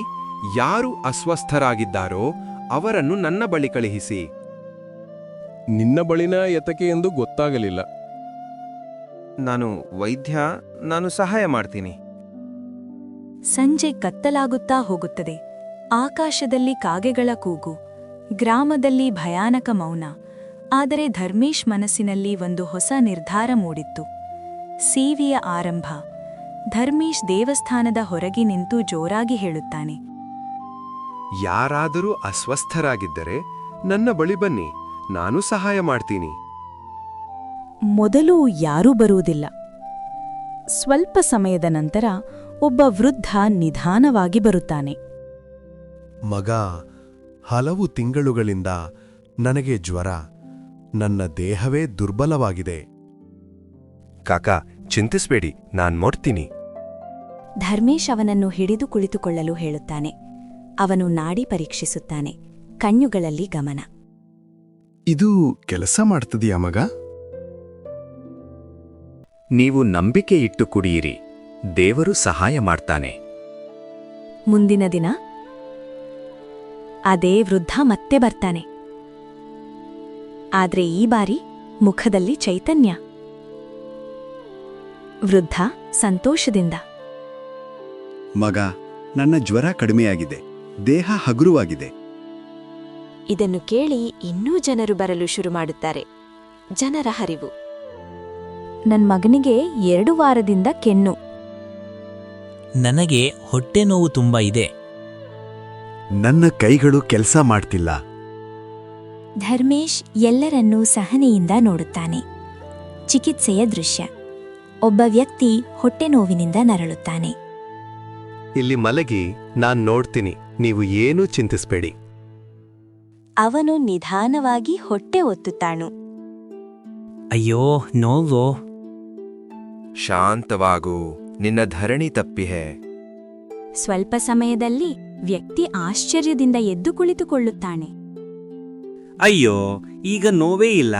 ಯಾರು ಅಸ್ವಸ್ಥರಾಗಿದ್ದಾರೋ ಅವರನ್ನು ನನ್ನ ಬಳಿ ಕಳುಹಿಸಿ. ನಿನ್ನ ಬಳಿನ ಎತಕೆ ಎಂದು ಗೊತ್ತಾಗಲಿಲ್ಲ. ನಾನು ವೈದ್ಯ, ನಾನು ಸಹಾಯ ಮಾಡ್ತೀನಿ. ಸಂಜೆ ಕತ್ತಲಾಗುತ್ತಾ ಹೋಗುತ್ತದೆ. ಆಕಾಶದಲ್ಲಿ ಕಾಗೆಗಳ ಕೂಗು, ಗ್ರಾಮದಲ್ಲಿ ಭಯಾನಕ ಮೌನ. ಆದರೆ ಧರ್ಮೇಶ್ ಮನಸ್ಸಿನಲ್ಲಿ ಒಂದು ಹೊಸ ನಿರ್ಧಾರ ಮೂಡಿತ್ತು. ಸೇವೆಯ ಆರಂಭ. ಧರ್ಮೇಶ್ ದೇವಸ್ಥಾನದ ಹೊರಗೆ ನಿಂತು ಜೋರಾಗಿ ಹೇಳುತ್ತಾನೆ. ಯಾರಾದರೂ ಅಸ್ವಸ್ಥರಾಗಿದ್ದರೆ ನನ್ನ ಬಳಿ ಬನ್ನಿ, ನಾನು ಸಹಾಯ ಮಾಡ್ತೀನಿ. ಮೊದಲು ಯಾರೂ ಬರುವುದಿಲ್ಲ. ಸ್ವಲ್ಪ ಸಮಯದ ನಂತರ ಒಬ್ಬ ವೃದ್ಧ ನಿಧಾನವಾಗಿ ಬರುತ್ತಾನೆ. ಮಗ, ಹಲವು ತಿಂಗಳುಗಳಿಂದ ನನಗೆ ಜ್ವರ. ನನ್ನ ದೇಹವೇ ದುರ್ಬಲವಾಗಿದೆ. ಕಾಕಾ, ಚಿಂತಿಸ್ಬೇಡಿ, ನಾನ್ ನೋಡ್ತೀನಿ. ಧರ್ಮೇಶ್ ಅವನನ್ನು ಹಿಡಿದು ಕುಳಿತುಕೊಳ್ಳಲು ಹೇಳುತ್ತಾನೆ. ಅವನು ನಾಡಿ ಪರೀಕ್ಷಿಸುತ್ತಾನೆ. ಕಣ್ಣುಗಳಲ್ಲಿ ಗಮನ. ಇದು ಕೆಲಸ ಮಾಡ್ತದೆಯಾ ಮಗ? ನೀವು ನಂಬಿಕೆ ಇಟ್ಟು ಕುಡಿಯಿರಿ. ದೇವರು ಸಹಾಯ ಮಾಡ್ತಾನೆ. ಮುಂದಿನ ದಿನ ಅದೇ ವೃದ್ಧ ಮತ್ತೆ ಬರ್ತಾನೆ. ಆದ್ರೆ ಈ ಬಾರಿ ಮುಖದಲ್ಲಿ ಚೈತನ್ಯ. ವೃದ್ಧ ಸಂತೋಷದಿಂದ, ಮಗ, ನನ್ನ ಜ್ವರ ಕಡಿಮೆಯಾಗಿದೆ. ದೇಹ ಹಗುರವಾಗಿದೆ. ಇದನ್ನು ಕೇಳಿ ಇನ್ನೂ ಜನರು ಬರಲು ಶುರು ಮಾಡುತ್ತಾರೆ. ಜನರ ಹರಿವು. ನನ್ ಮಗನಿಗೆ 2 ವಾರದಿಂದ ಕೆನ್ನು. ನನಗೆ ಹೊಟ್ಟೆ ನೋವು ತುಂಬ ಇದೆ. ನನ್ನ ಕೈಗಳು ಕೆಲಸ ಮಾಡ್ತಿಲ್ಲ. ಧರ್ಮೇಶ್ ಎಲ್ಲರನ್ನೂ ಸಹನೆಯಿಂದ ನೋಡುತ್ತಾನೆ. ಚಿಕಿತ್ಸೆಯ ದೃಶ್ಯ. ಒಬ್ಬ ವ್ಯಕ್ತಿ ಹೊಟ್ಟೆ ನೋವಿನಿಂದ ನರಳುತ್ತಾನೆ. ಇಲ್ಲಿ ಮಲಗಿ, ನಾನ್ ನೋಡ್ತೀನಿ. ನೀವು ಏನೂ ಚಿಂತಿಸ್ಬೇಡಿ. ಅವನು ನಿಧಾನವಾಗಿ ಹೊಟ್ಟೆ ಒತ್ತುತ್ತಾನು. ಅಯ್ಯೋ, ನೋವು. ಶಾಂತವಾಗು, ನಿನ್ನ ಧರಣಿ ತಪ್ಪಿಹೆ. ಸ್ವಲ್ಪ ಸಮಯದಲ್ಲಿ ವ್ಯಕ್ತಿ ಆಶ್ಚರ್ಯದಿಂದ ಎದ್ದು ಕುಳಿತುಕೊಳ್ಳುತ್ತಾನೆ. ಅಯ್ಯೋ, ಈಗ ನೋವೇ ಇಲ್ಲ.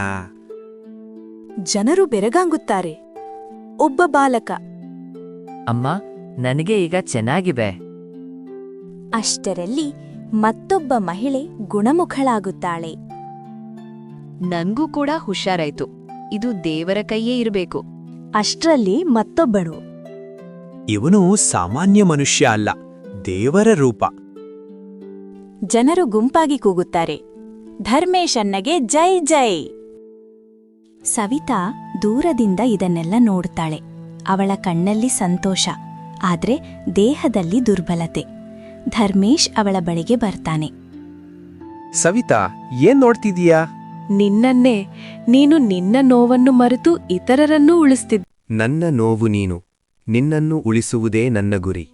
ಜನರು ಬೆರಗಾಂಗುತ್ತಾರೆ. ಒಬ್ಬ ಬಾಲಕ, ಅಮ್ಮ, ನನಗೆ ಈಗ ಚೆನ್ನಾಗಿದೆ. ಅಷ್ಟರಲ್ಲಿ ಮತ್ತೊಬ್ಬ ಮಹಿಳೆ ಗುಣಮುಖಳಾಗುತ್ತಾಳೆ. ನನ್ಗೂ ಕೂಡ ಹುಷಾರಾಯ್ತು. ಇದು ದೇವರ ಕೈಯೇ ಇರಬೇಕು. ಅಷ್ಟರಲ್ಲಿ ಮತ್ತೊಬ್ಬಳು, ಇವನು ಸಾಮಾನ್ಯ ಮನುಷ್ಯ ಅಲ್ಲ, ದೇವರ ರೂಪ. ಜನರು ಗುಂಪಾಗಿ ಕೂಗುತ್ತಾರೆ. ಧರ್ಮೇಶನ್ನಗೆ ಜೈ ಜೈ. ಸವಿತಾ ದೂರದಿಂದ ಇದನ್ನೆಲ್ಲ ನೋಡುತ್ತಾಳೆ. ಅವಳ ಕಣ್ಣಲ್ಲಿ ಸಂತೋಷ, ಆದ್ರೆ ದೇಹದಲ್ಲಿ ದುರ್ಬಲತೆ. ಧರ್ಮೇಶ್ ಅವಳ ಬಳಿಗೆ ಬರ್ತಾನೆ. ಸವಿತಾ, ಏನ್ ನೋಡ್ತಿದೀಯಾ? ನಿನ್ನನ್ನೇ. ನೀನು ನಿನ್ನ ನೋವನ್ನು ಮರೆತು ಇತರರನ್ನೂ ಉಳಿಸ್ತಿದ್ದ. ನನ್ನ ನೋವು ನೀನು ನಿನ್ನನ್ನು ಉಳಿಸುವುದೇ ನನ್ನ ಗುರಿ.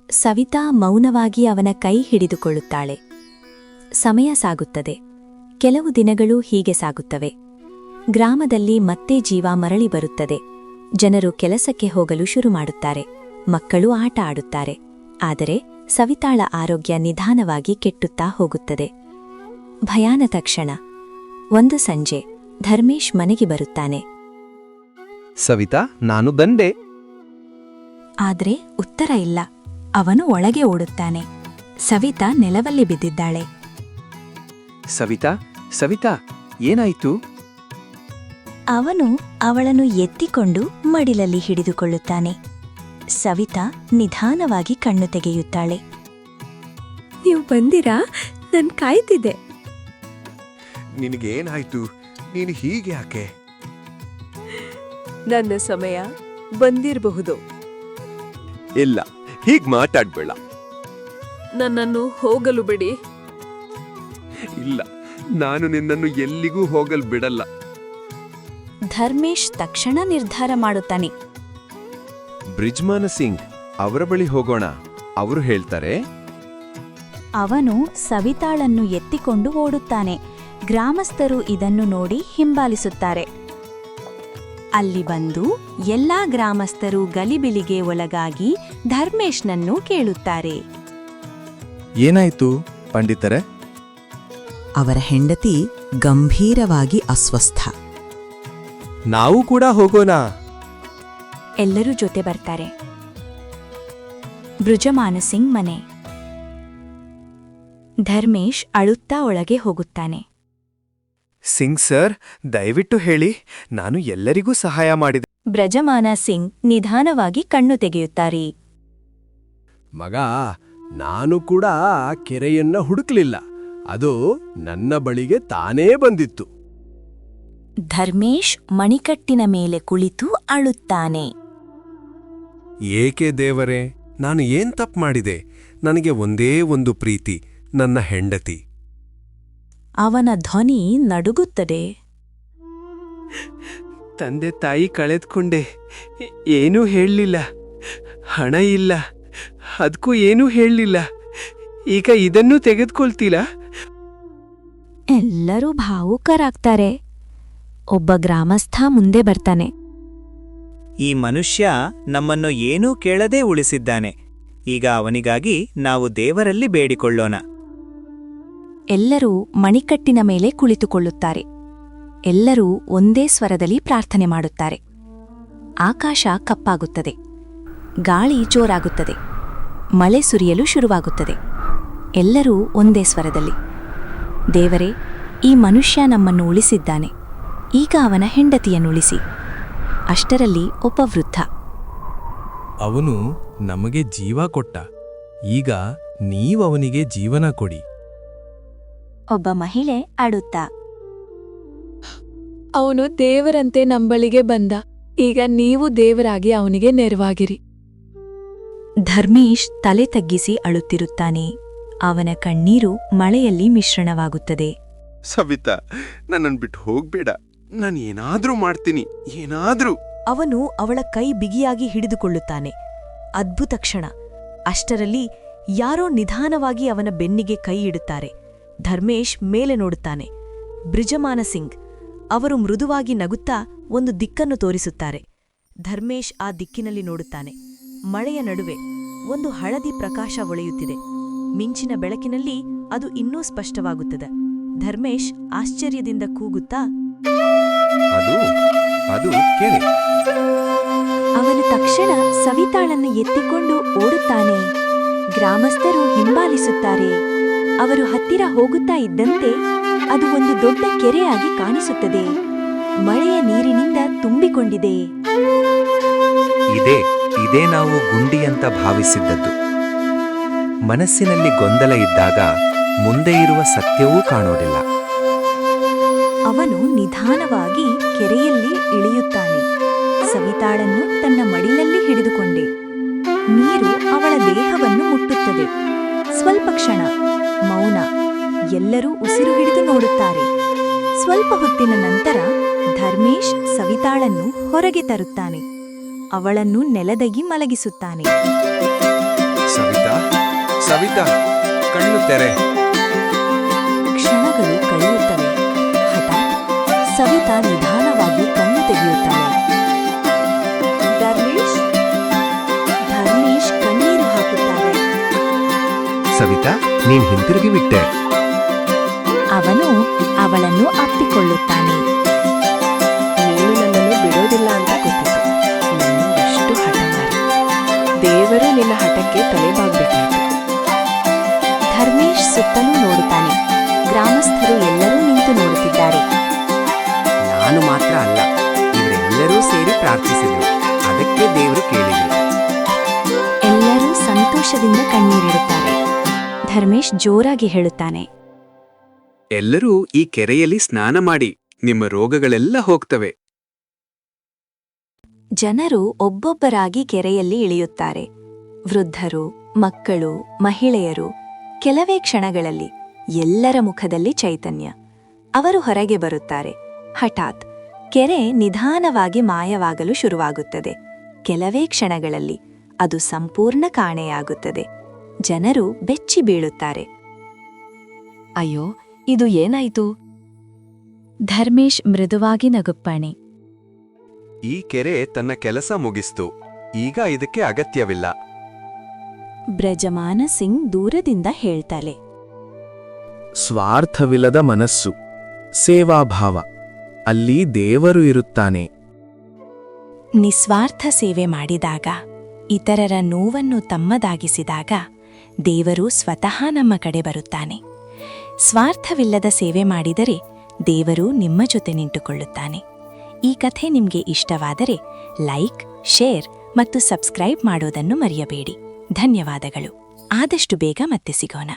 ಸವಿತಾ ಮೌನವಾಗಿ ಅವನ ಕೈ ಹಿಡಿದುಕೊಳ್ಳುತ್ತಾಳೆ. ಸಮಯ ಸಾಗುತ್ತದೆ. ಕೆಲವು ದಿನಗಳು ಹೀಗೆ ಸಾಗುತ್ತವೆ. ಗ್ರಾಮದಲ್ಲಿ ಮತ್ತೆ ಜೀವ ಮರಳಿ ಬರುತ್ತದೆ. ಜನರು ಕೆಲಸಕ್ಕೆ ಹೋಗಲು ಶುರು ಮಾಡುತ್ತಾರೆ. ಮಕ್ಕಳು ಆಟ ಆಡುತ್ತಾರೆ. ಆದರೆ ಸವಿತಾಳ ಆರೋಗ್ಯ ನಿಧಾನವಾಗಿ ಕೆಟ್ಟುತ್ತಾ ಹೋಗುತ್ತದೆ. ಭಯಾನಕ ಕ್ಷಣ. ಒಂದು ಸಂಜೆ ಧರ್ಮೇಶ್ ಮನೆಗೆ ಬರುತ್ತಾನೆ. ಸವಿತಾ, ನಾನು ಬಂದೆ. ಆದ್ರೆ ಉತ್ತರ ಇಲ್ಲ. ಅವನು ಒಳಗೆ ಓಡುತ್ತಾನೆ. ಸವಿತಾ ನೆಲವಲ್ಲಿ ಬಿದ್ದಿದ್ದಾಳೆ. ಸವಿತಾ, ಸವಿತಾ, ಏನಾಯ್ತು? ಅವನು ಅವಳನ್ನು ಎತ್ತಿಕೊಂಡು ಮಡಿಲಲ್ಲಿ ಹಿಡಿದುಕೊಳ್ಳುತ್ತಾನೆ. ಸವಿತಾ ನಿಧಾನವಾಗಿ ಕಣ್ಣು ತೆಗೆಯುತ್ತಾಳೆ. ನೀವು ಬಂದಿರಾ? ನನ್ ಕಾಯ್ತಿದ್ದೆ. ನಿನಗೇನಾಯ್ತು? ನೀನು ಹೀಗೆ ಯಾಕೆ? ನನ್ನ ಸಮಯ ಬಂದಿರಬಹುದು. ಇಲ್ಲ, ಹೀಗ್ ಮಾತಾಡ್ಬೇಡ. ನನ್ನನ್ನು ಹೋಗಲು ಬಿಡಿ. ಇಲ್ಲ, ನಾನು ನಿನ್ನನ್ನು ಎಲ್ಲಿಗೂ ಹೋಗಲು ಬಿಡಲ್ಲ. ಧರ್ಮೇಶ್ ತಕ್ಷಣ ನಿರ್ಧಾರ ಮಾಡುತ್ತಾನೆ. ಬ್ರಿಜ್ಮಾನ ಸಿಂಗ್ ಅವರ ಬಳಿ ಹೋಗೋಣ. ಅವರು ಹೇಳ್ತಾರೆ. ಅವನು ಸವಿತಾಳನ್ನು ಎತ್ತಿಕೊಂಡು ಓಡುತ್ತಾನೆ. ಗ್ರಾಮಸ್ಥರು ಇದನ್ನು ನೋಡಿ ಹಿಂಬಾಲಿಸುತ್ತಾರೆ. ಅಲ್ಲಿ ಬಂದು ಎಲ್ಲಾ ಗ್ರಾಮಸ್ಥರು ಗಲಿಬಿಲಿಗೆ ಒಳಗಾಗಿ ಧರ್ಮೇಶ್ನನ್ನು ಕೇಳುತ್ತಾರೆ. ಏನಾಯ್ತು ಪಂಡಿತರೆ? ಅವರ ಹೆಂಡತಿ ಗಂಭೀರವಾಗಿ ಅಸ್ವಸ್ಥ. ನಾವು ಕೂಡ ಹೋಗೋಣ. ಎಲ್ಲರೂ ಜೊತೆ ಬರ್ತಾರೆ. ಬೃಜಮಾನ ಸಿಂಗ್ ಮನೆ. ಧರ್ಮೇಶ್ ಅಳುತ್ತಾ ಒಳಗೆ ಹೋಗುತ್ತಾನೆ. ಸಿಂಗ್ ಸರ್, ದಯವಿಟ್ಟು ಹೇಳಿ, ನಾನು ಎಲ್ಲರಿಗೂ ಸಹಾಯ ಮಾಡಿದೆ. ಬ್ರಜಮಾನ ಸಿಂಗ್ ನಿಧಾನವಾಗಿ ಕಣ್ಣು ತೆಗೆಯುತ್ತಾರೆ. ಮಗ, ನಾನು ಕೂಡ ಆ ಕೆರೆಯನ್ನ ಹುಡುಕ್ಲಿಲ್ಲ. ಅದು ನನ್ನ ಬಳಿಗೆ ತಾನೇ ಬಂದಿತ್ತು. ಧರ್ಮೇಶ್ ಮಣಿಕಟ್ಟಿನ ಮೇಲೆ ಕುಳಿತು ಅಳುತ್ತಾನೆ. ಏಕೆ ದೇವರೇ, ನಾನು ಏನ್ ತಪ್ಪು ಮಾಡಿದೆ? ನನಗೆ ಒಂದೇ ಒಂದು ಪ್ರೀತಿ, ನನ್ನ ಹೆಂಡತಿ. ಅವನ ಧ್ವನಿ ನಡುಗುತ್ತದೆ. ತಂದೆ ತಾಯಿ ಕಳೆದ್ಕೊಂಡೆ. ಏನೂ ಹೇಳಲಿಲ್ಲ. ಹಣ ಇಲ್ಲ, ಅದಕ್ಕೂ ಏನೂ ಹೇಳಲಿಲ್ಲ. ಈಗ ಇದನ್ನು ತೆಗೆದುಕೊಳ್ತೀರಾ? ಎಲ್ಲರೂ ಭಾವುಕರಾಗ್ತಾರೆ. ಒಬ್ಬ ಗ್ರಾಮಸ್ಥ ಮುಂದೆ ಬರ್ತಾನೆ. ಈ ಮನುಷ್ಯ ನಮ್ಮನ್ನು ಏನೂ ಕೇಳದೇ ಉಳಿಸಿದ್ದಾನೆ. ಈಗ ಅವನಿಗಾಗಿ ನಾವು ದೇವರಲ್ಲಿ ಬೇಡಿಕೊಳ್ಳೋಣ. ಎಲ್ಲರೂ ಮಣಿಕಟ್ಟಿನ ಮೇಲೆ ಕುಳಿತುಕೊಳ್ಳುತ್ತಾರೆ. ಎಲ್ಲರೂ ಒಂದೇ ಸ್ವರದಲ್ಲಿ ಪ್ರಾರ್ಥನೆ ಮಾಡುತ್ತಾರೆ. ಆಕಾಶ ಕಪ್ಪಾಗುತ್ತದೆ. ಗಾಳಿ ಜೋರಾಗುತ್ತದೆ. ಮಳೆ ಸುರಿಯಲು ಶುರುವಾಗುತ್ತದೆ. ಎಲ್ಲರೂ ಒಂದೇ ಸ್ವರದಲ್ಲಿ, ದೇವರೇ, ಈ ಮನುಷ್ಯ ನಮ್ಮನ್ನು ಉಳಿಸಿದ್ದಾನೆ. ಈಗ ಅವನ ಹೆಂಡತಿಯನ್ನು ಉಳಿಸಿ. ಅಷ್ಟರಲ್ಲಿ ಒಬ್ಬ ವೃದ್ಧ. ಅವನು ನಮಗೆ ಜೀವ ಕೊಟ್ಟ. ಈಗ ನೀವವನಿಗೆ ಜೀವನ ಕೊಡಿ. ಒಬ್ಬ ಮಹಿಳೆ ಅಳುತ್ತಾ, ಅವನು ದೇವರಂತೆ ನಂಬಳಿಗೆ ಬಂದ. ಈಗ ನೀವು ದೇವರಾಗಿ ಅವನಿಗೆ ನೆರವಾಗಿರಿ. ಧರ್ಮೇಶ್ ತಲೆ ತಗ್ಗಿಸಿ ಅಳುತ್ತಿರುತ್ತಾನೆ. ಅವನ ಕಣ್ಣೀರು ಮಳೆಯಲ್ಲಿ ಮಿಶ್ರಣವಾಗುತ್ತದೆ. ಸವಿತಾ, ನನ್ನನ್ನು ಬಿಟ್ಟು ಹೋಗ್ಬೇಡ. ನಾನು ಏನಾದ್ರೂ ಮಾಡ್ತೀನಿ, ಏನಾದ್ರೂ. ಅವನು ಅವಳ ಕೈ ಬಿಗಿಯಾಗಿ ಹಿಡಿದುಕೊಳ್ಳುತ್ತಾನೆ. ಅದ್ಭುತ ಕ್ಷಣ. ಅಷ್ಟರಲ್ಲಿ ಯಾರೋ ನಿಧಾನವಾಗಿ ಅವನ ಬೆನ್ನಿಗೆ ಕೈ ಇಡುತ್ತಾರೆ. ಧರ್ಮೇಶ್ ಮೇಲೆ ನೋಡುತ್ತಾನೆ. ಬ್ರಿಜಮಾನ ಸಿಂಗ್. ಅವರು ಮೃದುವಾಗಿ ನಗುತ್ತಾ ಒಂದು ದಿಕ್ಕನ್ನು ತೋರಿಸುತ್ತಾರೆ. ಧರ್ಮೇಶ್ ಆ ದಿಕ್ಕಿನಲ್ಲಿ ನೋಡುತ್ತಾನೆ. ಮಳೆಯ ನಡುವೆ ಒಂದು ಹಳದಿ ಪ್ರಕಾಶ ಹೊಳೆಯುತ್ತಿದೆ. ಮಿಂಚಿನ ಬೆಳಕಿನಲ್ಲಿ ಅದು ಇನ್ನೂ ಸ್ಪಷ್ಟವಾಗುತ್ತದೆ. ಧರ್ಮೇಶ್ ಆಶ್ಚರ್ಯದಿಂದ ಕೂಗುತ್ತಾ, ಅದು ಕೆರೆ. ಅವನು ತಕ್ಷಣ ಸವಿತಾಳನ್ನು ಎತ್ತಿಕೊಂಡು ಓಡುತ್ತಾನೆ. ಗ್ರಾಮಸ್ಥರು ಹಿಂಬಾಲಿಸುತ್ತಾರೆ. ಅವರು ಹತ್ತಿರ ಹೋಗುತ್ತಾ ಇದ್ದಂತೆ ಅದು ಒಂದು ದೊಡ್ಡ ಕೆರೆಯಾಗಿ ಕಾಣಿಸುತ್ತದೆ. ಮಳೆಯ ನೀರಿನಿಂದ ತುಂಬಿಕೊಂಡಿದೆ. ಇದೇ ನಾವು ಗುಂಡಿ ಅಂತ ಭಾವಿಸಿದ್ದದ್ದು. ಮನಸ್ಸಿನಲ್ಲಿ ಗೊಂದಲ ಇದ್ದಾಗ ಮುಂದೆ ಇರುವ ಸತ್ಯವೂ ಕಾಣೋದಿಲ್ಲ. ಅವನು ನಿಧಾನವಾಗಿ ಕೆರೆಯಲ್ಲಿ ಇಳಿಯುತ್ತಾನೆ. ಸವಿತಾಳನ್ನು ತನ್ನ ಮಡಿಲಲ್ಲಿ ಹಿಡಿದುಕೊಂಡೆ. ನೀರು ಅವಳ ದೇಹವನ್ನು ಮುಟ್ಟುತ್ತದೆ. ಸ್ವಲ್ಪ ಕ್ಷಣ ಮೌನ. ಎಲ್ಲರೂ ಉಸಿರು ಹಿಡಿದು ನೋಡುತ್ತಾರೆ. ಸ್ವಲ್ಪ ಹೊತ್ತಿನ ನಂತರ ಧರ್ಮೇಶ್ ಸವಿತಾಳನ್ನು ಹೊರಗೆ ತರುತ್ತಾನೆ. ಅವಳನ್ನು ನೆಲದಗಿ ಮಲಗಿಸುತ್ತಾನೆ. ಸವಿತಾ ಸವಿತಾ, ಕಣ್ಣು ತೆರೆ. ಕ್ಷಣಗಳು ಕಳೆಯುತ್ತವೆ. ಹಠಾತ್ ಸವಿತಾ ನಿಧಾನವಾಗಿ ಕಣ್ಣು ತೆಗೆಯುತ್ತಾಳೆ. ಧರ್ಮೇಶ್ ಕಣ್ಣೀರು ಹಾಕುತ್ತಾನೆ. ಸವಿತಾ, ನೀನ್ ಹಿಂತಿರುಗಿ ಬಿಟ್ಟೆ. ಅವನು ಅವಳನ್ನು ಅಪ್ಪಿಕೊಳ್ಳುತ್ತಾನೆ. ನೀನು ನನ್ನನ್ನು ಬಿಡೋದಿಲ್ಲ ಅಂತ ಗೊತ್ತಿತ್ತು. ನೀನು ಎಷ್ಟು ಹಠಮಾರಿ. ದೇವರು ನಿನ್ನ ಹಠಕ್ಕೆ ತಲೆಬಾಗಬೇಕಾಯಿತು. ಧರ್ಮೇಶ್ ಸುತ್ತಲೂ ನೋಡುತ್ತಾನೆ. ಗ್ರಾಮಸ್ಥರು ಎಲ್ಲರೂ ನಿಂತು ನೋಡುತ್ತಿದ್ದಾರೆ. ನಾನು ಮಾತ್ರ ಅಲ್ಲ, ಇವರೆಲ್ಲರೂ ಸೇರಿ ಪ್ರಾರ್ಥಿಸಿದ್ರು. ಅದಕ್ಕೆ ದೇವರು ಕೇಳಿದ್ರು. ಎಲ್ಲರೂ ಸಂತೋಷದಿಂದ ಕಣ್ಣೀರಿಡುತ್ತಾರೆ. ಧರ್ಮೇಶ್ ಜೋರಾಗಿ ಹೇಳುತ್ತಾನೆ, ಎಲ್ಲರೂ ಈ ಕೆರೆಯಲ್ಲಿ ಸ್ನಾನ ಮಾಡಿ, ನಿಮ್ಮ ರೋಗಗಳೆಲ್ಲ ಹೋಗ್ತವೆ. ಜನರು ಒಬ್ಬೊಬ್ಬರಾಗಿ ಕೆರೆಯಲ್ಲಿ ಇಳಿಯುತ್ತಾರೆ. ವೃದ್ಧರು, ಮಕ್ಕಳು, ಮಹಿಳೆಯರು. ಕೆಲವೇ ಕ್ಷಣಗಳಲ್ಲಿ ಎಲ್ಲರ ಮುಖದಲ್ಲಿ ಚೈತನ್ಯ. ಅವರು ಹೊರಗೆ ಬರುತ್ತಾರೆ. ಹಠಾತ್ ಕೆರೆ ನಿಧಾನವಾಗಿ ಮಾಯವಾಗಲು ಶುರುವಾಗುತ್ತದೆ. ಕೆಲವೇ ಕ್ಷಣಗಳಲ್ಲಿ ಅದು ಸಂಪೂರ್ಣ ಕಾಣೆಯಾಗುತ್ತದೆ. ಜನರು ಬೆಚ್ಚಿ ಬೀಳುತ್ತಾರೆ. ಅಯ್ಯೋ, ಇದು ಏನಾಯಿತು? ಧರ್ಮೇಶ್ ಮೃದುವಾಗಿ ನಗುತ್ತಾನೆ. ಈ ಕೆರೆ ತನ್ನ ಕೆಲಸ ಮುಗಿಸ್ತು. ಈಗ ಇದಕ್ಕೆ ಅಗತ್ಯವಿಲ್ಲ. ಬ್ರಜಮಾನ ಸಿಂಗ್ ದೂರದಿಂದ ಹೇಳ್ತಾಳೆ. ಸ್ವಾರ್ಥವಿಲ್ಲದ ಮನಸ್ಸು, ಸೇವಾಭಾವ, ಅಲ್ಲಿ ದೇವರು ಇರುತ್ತಾನೆ. ನಿಸ್ವಾರ್ಥ ಸೇವೆ ಮಾಡಿದಾಗ, ಇತರರ ನೋವನ್ನು ತಮ್ಮದಾಗಿಸಿದಾಗ ದೇವರು ಸ್ವತಃ ನಮ್ಮ ಕಡೆ ಬರುತ್ತಾನೆ. ಸ್ವಾರ್ಥವಿಲ್ಲದ ಸೇವೆ ಮಾಡಿದರೆ ದೇವರು ನಿಮ್ಮ ಜೊತೆ ನಿಂತುಕೊಳ್ಳುತ್ತಾನೆ. ಈ ಕಥೆ ನಿಮಗೆ ಇಷ್ಟವಾದರೆ ಲೈಕ್, ಶೇರ್ ಮತ್ತು ಸಬ್ಸ್ಕ್ರೈಬ್ ಮಾಡೋದನ್ನು ಮರೆಯಬೇಡಿ. ಧನ್ಯವಾದಗಳು. ಆದಷ್ಟು ಬೇಗ ಮತ್ತೆ ಸಿಗೋಣ.